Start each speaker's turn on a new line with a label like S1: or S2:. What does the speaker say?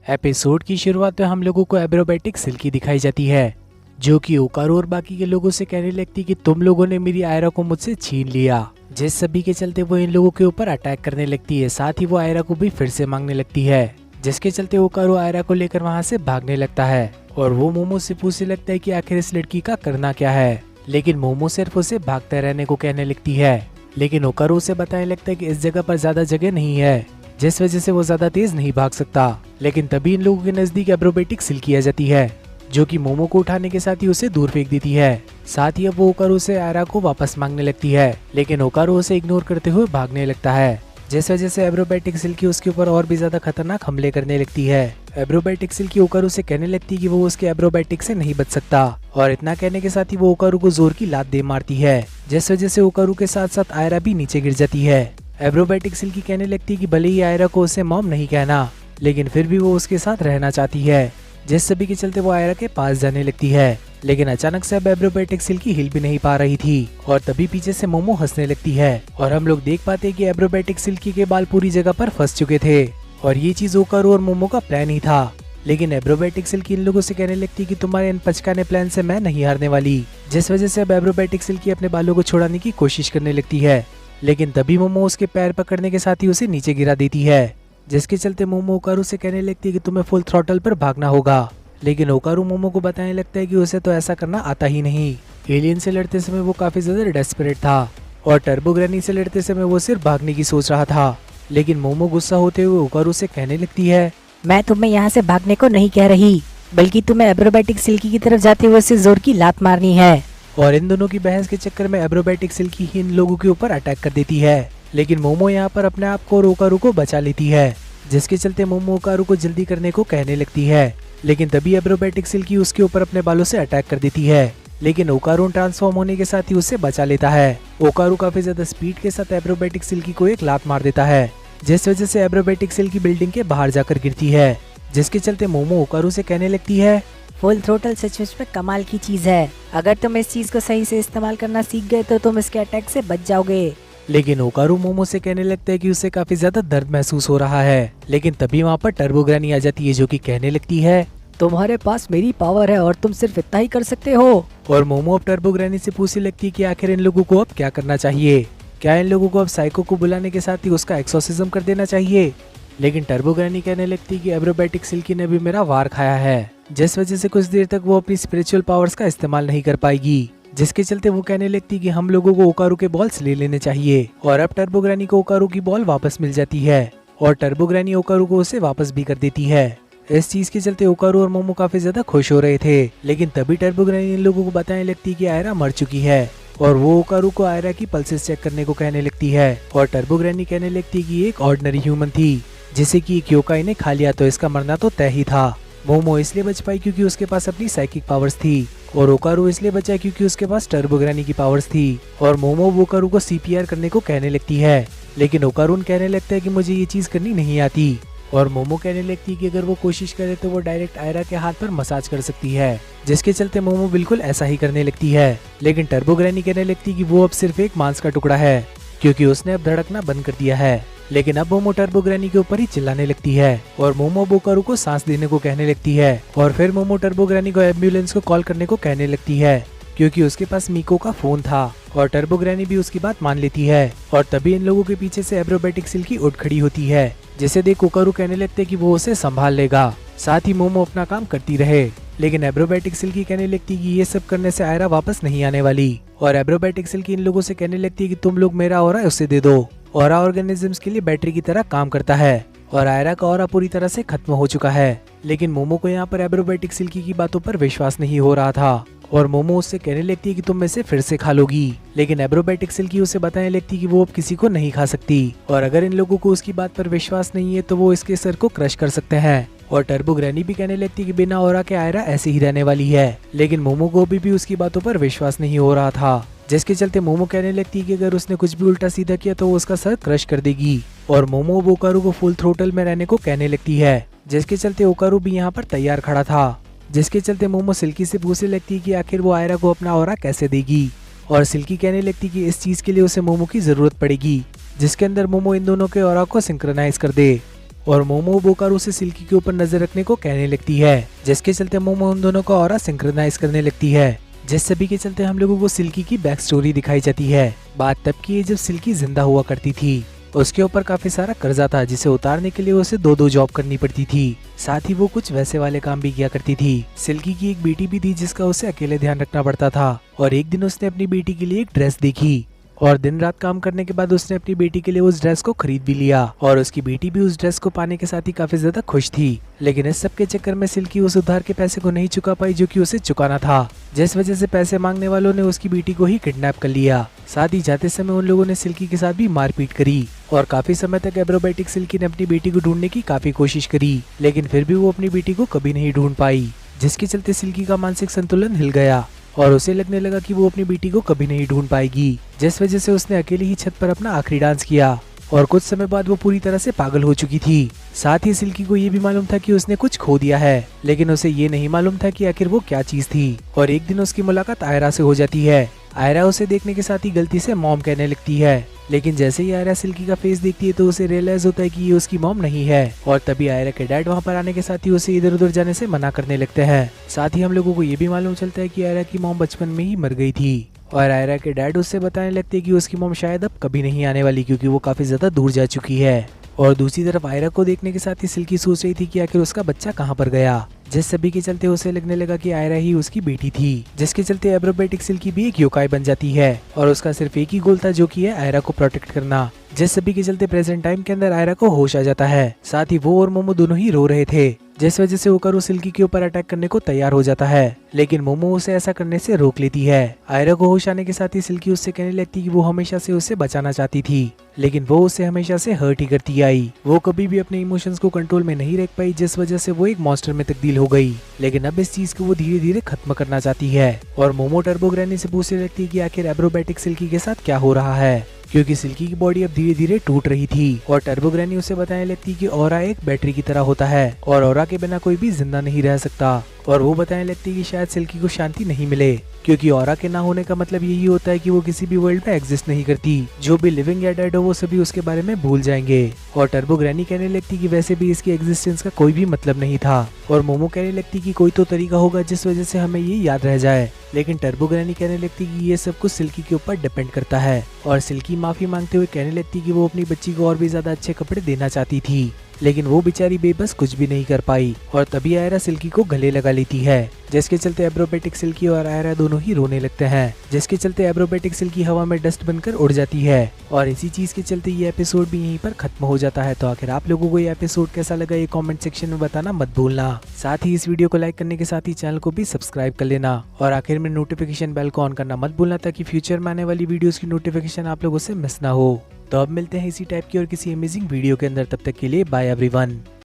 S1: Episode की शुरुआत में हम लोगों को एब्रोबेटिक सिल्की दिखाई जाती है, जो कि ओकारू और बाकी के लोगों से कहने लगती कि तुम लोगों ने मेरी आयरा को मुझसे छीन लिया। जिस सभी के चलते वो इन लोगों के ऊपर अटैक करने लगती है। साथ ही वो आयरा को भी फिर से मांगने लगती है, जिसके चलते ओकारू आयरा को लेकर वहाँ से भागने लगता है और वो मोमो से पूछने लगता है कि आखिर इस लड़की का करना क्या है। लेकिन मोमो सिर्फ उसे भागते रहने को कहने लगती है, लेकिन ओकारू उसे बताने लगता है कि इस जगह पर ज्यादा जगह नहीं है, जिस वजह से वो ज्यादा तेज नहीं भाग सकता। लेकिन तभी इन लोगों के नजदीक एब्रोबेटिक सिल्की आ जाती है, जो कि मोमो को उठाने के साथ ही उसे दूर फेंक देती है। साथ ही अब वो ओकारू से आयरा को वापस मांगने लगती है, लेकिन ओकारू उसे इग्नोर करते हुए भागने लगता है, जिस वजह से एब्रोबेटिक सिल्की उसके ऊपर और भी ज्यादा खतरनाक हमले करने लगती है। एब्रोबेटिक सिल्की ओकारू से कहने लगती है कि वो उसके एब्रोबेटिक से नहीं बच सकता, और इतना कहने के साथ ही वो ओकारू को जोर की लात दे मारती है, जिस वजह से ओकारू के साथ साथ आयरा भी नीचे गिर जाती है। एब्रोबेटिक सिल्की कहने लगती है कि भले ही आयरा को उसे मॉम नहीं कहना, लेकिन फिर भी वो उसके साथ रहना चाहती है, जिस सभी के चलते वो आयरा के पास जाने लगती है। लेकिन अचानक से अब एब्रोबेटिक सिल्की हिल भी नहीं पा रही थी, और तभी पीछे से मोमो हंसने लगती है, और हम लोग देख पाते हैं कि एब्रोबेटिक सिल्की के बाल पूरी जगह पर फंस चुके थे, और ये चीज ओकारू और मोमो का प्लान ही था। लेकिन एब्रोबेटिक सिल्की इन लोगों से कहने लगती है कि तुम्हारे इन पचकाने प्लान से मैं नहीं हारने वाली, जिस वजह से अब एब्रोबेटिक सिल्की अपने बालों को छुड़ाने की कोशिश करने लगती है। लेकिन तभी मोमो उसके पैर पकड़ने के साथ ही उसे नीचे गिरा देती है, जिसके चलते मोमो ओकारू से कहने लगती है कि तुम्हें फुल थ्रॉटल पर भागना होगा। लेकिन ओकारू मोमो को बताने लगता है कि उसे तो ऐसा करना आता ही नहीं। एलियन से लड़ते समय वो काफी ज्यादा डेस्परेट था, और टर्बो ग्रैनी से लड़ते समय वो सिर्फ भागने की सोच रहा था। लेकिन मोमो गुस्सा होते हुए ओकारू से कहने लगती है,
S2: मैं तुम्हें यहाँ से भागने को नहीं कह रही, बल्कि तुम्हें एब्रोबेटिक सिल्की की तरफ जाते हुए उसे जोर की लात मारनी है।
S1: और इन दोनों की बहस के चक्कर में एब्रोबेटिक सिल्की ही इन लोगों के ऊपर अटैक कर देती है। लेकिन मोमो यहाँ पर अपने आप को और ओकारू को बचा लेती है, जिसके चलते मोमो ओकारू को जल्दी करने को कहने लगती है। लेकिन तभी एब्रोबेटिक सिल्की उसके ऊपर अपने बालों से अटैक कर देती है, लेकिन ओकारू ट्रांसफॉर्म होने के साथ ही उससे बचा लेता है। ओकारू काफी ज्यादा स्पीड के साथ एब्रोबेटिक सिल्की को एक लात मार देता है, जिस वजह से एब्रोबेटिक सिल्की बिल्डिंग के बाहर जाकर गिरती है, जिसके चलते मोमो ओकारू से कहने लगती है,
S2: फुल थ्रोटल सचमुच में कमाल की चीज है। अगर तुम इस चीज को सही से इस्तेमाल करना सीख गए तो तुम इसके अटैक से बच जाओगे।
S1: लेकिन ओकारू मोमो से कहने लगता है कि उसे काफी ज्यादा दर्द महसूस हो रहा है। लेकिन तभी वहाँ पर टर्बो ग्रैनी आ जाती है, जो कि कहने लगती है,
S2: तुम्हारे पास मेरी पावर है और तुम सिर्फ इतना ही कर सकते हो।
S1: और मोमो अब टर्बो ग्रैनी से पूछने लगती है कि आखिर इन लोगों को अब क्या करना चाहिए। क्या इन लोगों को अब साइको को बुलाने के साथ ही उसका एक्सोर्सिज्म कर देना चाहिए। लेकिन टर्बो ग्रैनी कहने लगती है कि एब्रोबेटिक सिल्की ने भी मेरा वार खाया है, जिस वजह से कुछ देर तक वो अपनी स्पिरिचुअल पावर्स का इस्तेमाल नहीं कर पाएगी, जिसके चलते वो कहने लगती कि हम लोगों को ओकारू के बॉल्स ले लेने चाहिए। और अब टर्बो ग्रैनी को ओकारू की बॉल वापस मिल जाती है, और टर्बो ग्रैनी ओकारू को उसे वापस भी कर देती है। इस चीज के चलते ओकारू और मोमो काफी ज्यादा खुश हो रहे थे। लेकिन तभी टर्बो ग्रैनी इन लोगों को बताने लगती कि आयरा मर चुकी है, और वो ओकारू को आयरा की पल्सेस चेक करने को कहने लगती है। और टर्बो ग्रैनी कहने लगती कि एक ऑर्डिनरी ह्यूमन थी, जिसे कि एक योकाई ने खा लिया, तो इसका मरना तो तय ही था। मोमो इसलिए बच पाई क्योंकि उसके पास अपनी साइकिक पावर्स थी, और ओकारू इसलिए बचा क्योंकि उसके पास टर्बो ग्रैनी की पावर्स थी। और मोमो ओकारू को सीपीआर करने को कहने लगती है, लेकिन ओकारू कहने लगता है कि मुझे ये चीज करनी नहीं आती। और मोमो कहने लगती है कि अगर वो कोशिश करे तो वो डायरेक्ट आयरा के हाथ पर मसाज कर सकती है, जिसके चलते मोमो बिल्कुल ऐसा ही करने लगती है। लेकिन टर्बो ग्रैनी कहने लगती कि वो अब सिर्फ एक मांस का टुकड़ा है, क्योंकि उसने अब धड़कना बंद कर दिया है। लेकिन अब मोमो टर्बो ग्रैनी के ऊपर ही चिल्लाने लगती है, और मोमो ओकारू को सांस देने को कहने लगती है। और फिर मोमो टर्बो ग्रैनी को एम्बुलेंस को कॉल करने को कहने लगती है, क्योंकि उसके पास मीको का फोन था। और टर्बो ग्रैनी भी उसकी बात मान लेती है। और तभी इन लोगों के पीछे से एब्रोबेटिक सिल्की उठ खड़ी होती है, जिसे देख ओकारू कहने लगते कि वो उसे संभाल लेगा, साथ ही मोमो अपना काम करती रहे। लेकिन एब्रोबेटिक सिल्की कहने लगती कि ये सब करने से आयरा वापस नहीं आने वाली। और एब्रोबेटिक सिल्की इन लोगों से कहने लगती है कि तुम लोग मेरा ऑरा उसे दे दो। ऑरा ऑर्गेनिजम्स के लिए बैटरी की तरह काम करता है, और आयरा का ऑरा पूरी तरह से खत्म हो चुका है। लेकिन मोमो को यहाँ पर एब्रोबेटिक सिल्की की बातों पर विश्वास नहीं हो रहा था, और मोमो उससे कहने लगती है कि तुम इसे फिर से खा लोगी। लेकिन एब्रोबेटिक सिल्की उसे बताने लगती कि वो अब किसी को नहीं खा सकती, और अगर इन लोगों को उसकी बात पर विश्वास नहीं है तो वो इसके सर को क्रश कर सकते हैं। और टर्बो ग्रैनी भी कहने लगती कि बिना ऑरा के आयरा ऐसे ही रहने वाली है। लेकिन मोमो को भी उसकी बातों पर विश्वास नहीं हो रहा था, जिसके चलते मोमो कहने लगती कि अगर उसने कुछ भी उल्टा सीधा किया तो वो उसका सर क्रश कर देगी। और मोमो ओकारू को फुल थ्रोटल में रहने को कहने लगती है, जिसके चलते ओकारू भी यहाँ पर तैयार खड़ा था, जिसके चलते मोमो सिल्की से पूछने लगती कि आखिर वो आयरा को अपना ऑरा कैसे देगी। और सिल्की कहने लगती कि इस चीज के लिए उसे मोमो की जरूरत पड़ेगी, जिसके अंदर मोमो इन दोनों के ऑरा को सिंक्रोनाइज कर दे। और मोमो बोकारो से सिल्की के ऊपर नजर रखने को कहने लगती है, जिसके चलते मोमो उन दोनों का ऑरा सिंक्रोनाइज करने लगती है, जिस सभी के चलते हम लोगों को सिल्की की बैक स्टोरी दिखाई जाती है। बात तब की है जब सिल्की जिंदा हुआ करती थी। उसके ऊपर काफी सारा कर्जा था जिसे उतारने के लिए उसे दो जॉब करनी पड़ती थी। साथ ही वो कुछ वैसे वाले काम भी किया करती थी। सिल्की की एक बेटी भी थी जिसका उसे अकेले ध्यान रखना पड़ता था। और एक दिन उसने अपनी बेटी के लिए एक ड्रेस देखी और दिन रात काम करने के बाद उसने अपनी बेटी के लिए उस ड्रेस को खरीद भी लिया और उसकी बेटी भी उस ड्रेस को पाने के साथ ही काफी ज्यादा खुश थी। लेकिन इस सब के चक्कर में सिल्की उस उधार के पैसे को नहीं चुका पाई जो कि उसे चुकाना था, जिस वजह से पैसे मांगने वालों ने उसकी बेटी को ही किडनैप कर लिया। साथ ही जाते समय उन लोगों ने सिल्की के साथ भी मारपीट करी और काफी समय तक एब्रोबैटिक सिल्की ने अपनी बेटी को ढूंढने की काफी कोशिश करी, लेकिन फिर भी वो अपनी बेटी को कभी नहीं ढूंढ पाई, जिसके चलते सिल्की का मानसिक संतुलन हिल गया और उसे लगने लगा कि वो अपनी बेटी को कभी नहीं ढूंढ पाएगी, जिस वजह से उसने अकेले ही छत पर अपना आखिरी डांस किया और कुछ समय बाद वो पूरी तरह से पागल हो चुकी थी। साथ ही सिल्की को ये भी मालूम था कि उसने कुछ खो दिया है, लेकिन उसे ये नहीं मालूम था कि आखिर वो क्या चीज थी। और एक दिन उसकी मुलाकात आयरा से हो जाती है। आयरा उसे देखने के साथ ही गलती से मॉम कहने लगती है, लेकिन जैसे ही आयरा सिल्की का फेस देखती है तो उसे रियलाइज होता है कि ये उसकी मॉम नहीं है। और तभी आयरा के डैड वहाँ पर आने के साथ ही उसे इधर उधर जाने से मना करने लगते हैं। साथ ही हम लोगों को ये भी मालूम चलता है कि आयरा की मॉम बचपन में ही मर गई थी और आयरा के डैड उससे बताने लगते हैं कि उसकी मॉम शायद अब कभी नहीं आने वाली क्योंकि वो काफी ज्यादा दूर जा चुकी है। और दूसरी तरफ आयरा को देखने के साथ ही सिल्की सोच रही थी कि आखिर उसका बच्चा कहाँ पर गया, जिस सभी के चलते उसे लगने लगा कि आयरा ही उसकी बेटी थी, जिसके चलते एब्रोबैटिक सिल्की भी एक योकाई बन जाती है और उसका सिर्फ एक ही गोल था जो कि है आयरा को प्रोटेक्ट करना, जिस सभी के चलते प्रेजेंट टाइम के अंदर आयरा को होश आ जाता है। साथ ही वो और मोमो दोनों ही रो रहे थे, जिस वजह से ओकारो सिल्की के ऊपर अटैक करने को तैयार हो जाता है, लेकिन मोमो उसे ऐसा करने से रोक लेती है। आयरा को होश आने के साथ ही सिल्की उससे कहने लगती कि वो हमेशा से उसे बचाना चाहती थी, लेकिन वो उसे हमेशा से हर्ट ही करती आई। वो कभी भी अपने इमोशंस को कंट्रोल में नहीं रख पाई, जिस वजह से वो एक मॉन्स्टर में तब्दील हो गई। लेकिन अब इस चीज को वो धीरे धीरे खत्म करना चाहती है और मोमो टर्बो ग्रैनी से पूछने लगती है कि आखिर एब्रोबैटिक सिल्की के साथ क्या हो रहा है, क्योंकि सिल्की की बॉडी अब धीरे धीरे टूट रही थी। और टर्बो ग्रैनी उसे बताने लगती कि ऑरा एक बैटरी की तरह होता है और ऑरा के बिना कोई भी जिंदा नहीं रह सकता। और वो बताने लगती कि शायद सिल्की को शांति नहीं मिले, क्योंकि ऑरा के ना होने का मतलब यही होता है कि वो किसी भी वर्ल्ड में एग्जिस्ट नहीं करती। जो भी लिविंग या डेड हो वो सभी उसके बारे में भूल जाएंगे। और टर्बो ग्रैनी कहने लगती कि वैसे भी इसकी एग्जिस्टेंस का कोई भी मतलब नहीं था। और मोमो कहने लगती कि कोई तो तरीका होगा जिस वजह से हमें ये याद रह जाए, लेकिन टर्बो ग्रैनी कहने लगती कि ये सब कुछ सिल्की के ऊपर डिपेंड करता है। और सिल्की माफी मांगते हुए कहने लगती कि वो अपनी बच्ची को और भी ज्यादा अच्छे कपड़े देना चाहती थी, लेकिन वो बेचारी बेबस कुछ भी नहीं कर पाई। और तभी आयरा सिल्की को गले लगा लेती है, जिसके चलते एब्रोबैटिक सिल्की और आयरा दोनों ही रोने लगते हैं, जिसके चलते एब्रोबैटिक सिल्की हवा में डस्ट बनकर उड़ जाती है। और इसी चीज के चलते ये एपिसोड भी यहीं पर खत्म हो जाता है। तो आखिर आप लोगों को ये एपिसोड कैसा लगा ये कमेंट सेक्शन में बताना मत भूलना। साथ ही इस वीडियो को लाइक करने के साथ ही चैनल को भी सब्सक्राइब कर लेना और आखिर में नोटिफिकेशन बेल को ऑन करना मत भूलना, ताकि फ्यूचर में आने वाली वीडियोस की नोटिफिकेशन आप लोगों से मिस ना हो। तो अब मिलते हैं इसी टाइप की और किसी अमेजिंग वीडियो के अंदर, तब तक के लिए बाय एवरीवन।